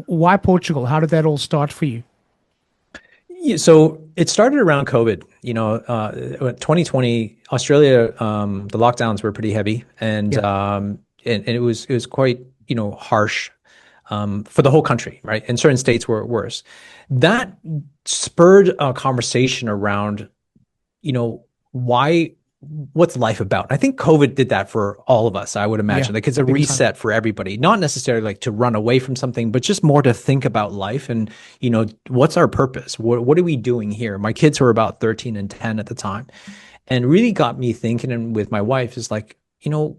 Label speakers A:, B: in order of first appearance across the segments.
A: Why Portugal? How did that all start for you?
B: Yeah, so it started around COVID. 2020, Australia, the lockdowns were pretty heavy, and
A: Yeah,
B: it was quite harsh for the whole country, right? And certain states were worse. That spurred a conversation around why what's life about? I think COVID did that for all of us, I would
A: yeah,
B: imagine. Like it's a
A: big time.
B: reset for everybody, not necessarily like to run away from something, but just more to think about life and, what's our purpose? What are we doing here? My kids were about 13 and 10 at the time, and really got me thinking. And with my wife is like,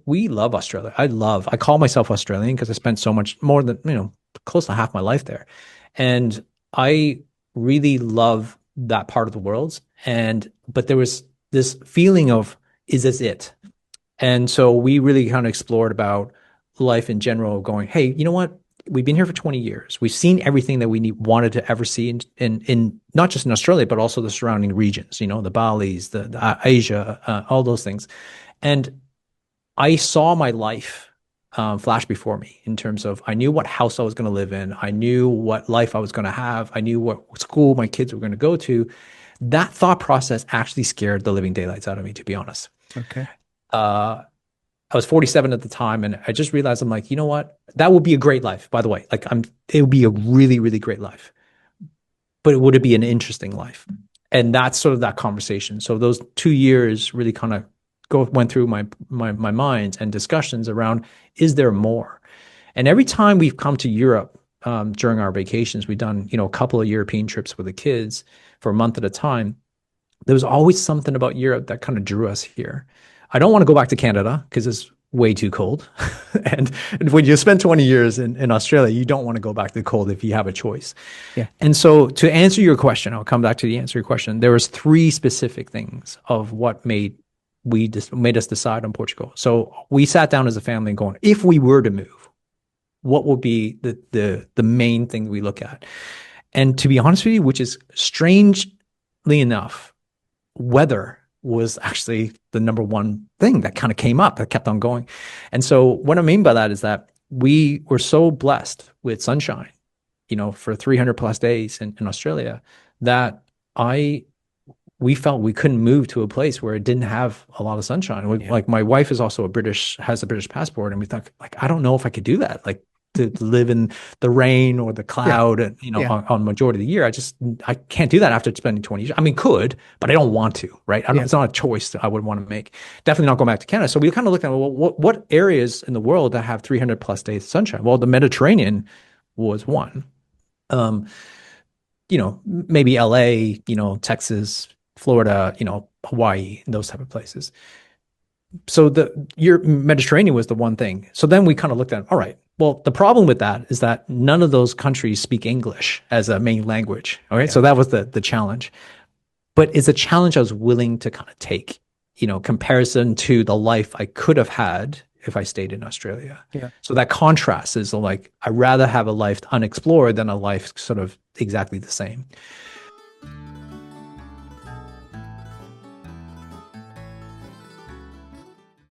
B: we love Australia. I call myself Australian because I spent so much more than, close to half my life there. And I really love that part of the world. But there was this feeling of, is this it? And so we really kind of explored about life in general, going, hey, you know what? We've been here for 20 years. We've seen everything that wanted to ever see in not just in Australia, but also the surrounding regions, the Balis, the Asia, all those things. And I saw my life flash before me in terms of I knew what house I was going to live in. I knew what life I was going to have. I knew what school my kids were going to go to. That thought process actually scared the living daylights out of me, to be honest.
A: Okay.
B: Uh, I was 47 at the time, and I just realized I'm like, you know what? That would be a great life, by the way. It would be a really, really great life, but would it be an interesting life? And that's sort of that conversation. So those 2 years really kind of went through my mind and discussions around, is there more? And every time we've come to Europe during our vacations, we've done, a couple of European trips with the kids for a month at a time. There was always something about Europe that kind of drew us here. I don't want to go back to Canada because it's way too cold. and when you spend 20 years in Australia, you don't want to go back to the cold if you have a choice.
A: Yeah.
B: And so to answer your question, I'll come back to the answer your question. There was three specific things of what made us decide on Portugal. So we sat down as a family and going, if we were to move, what would be the main thing we look at? And to be honest with you, which is strangely enough, weather was actually the number one thing that kind of came up that kept on going. And so what I mean by that is that we were so blessed with sunshine, for 300 plus days in Australia that we felt we couldn't move to a place where it didn't have a lot of sunshine.
A: Yeah.
B: Like my wife is also has a British passport, and we thought like, I don't know if I could do that. Like to live in the rain or the
A: Yeah.
B: cloud, and
A: Yeah.
B: on majority of the year, I can't do that after spending 20 years. I mean, could, but I don't want to, right?
A: Yeah.
B: It's not a choice that I would want to make. Definitely not going back to Canada. So we kind of looked at, well, what areas in the world that have 300 plus days of sunshine? Well, the Mediterranean was one. Um, maybe LA, Texas, Florida, Hawaii, and those type of places. So your Mediterranean was the one thing. So then we kind of looked at, all right, well, the problem with that is that none of those countries speak English as a main language. All right.
A: Yeah.
B: So that was the challenge. But it's a challenge I was willing to kind of take, comparison to the life I could have had if I stayed in Australia.
A: Yeah.
B: So that contrast is like, I'd rather have a life unexplored than a life sort of exactly the same.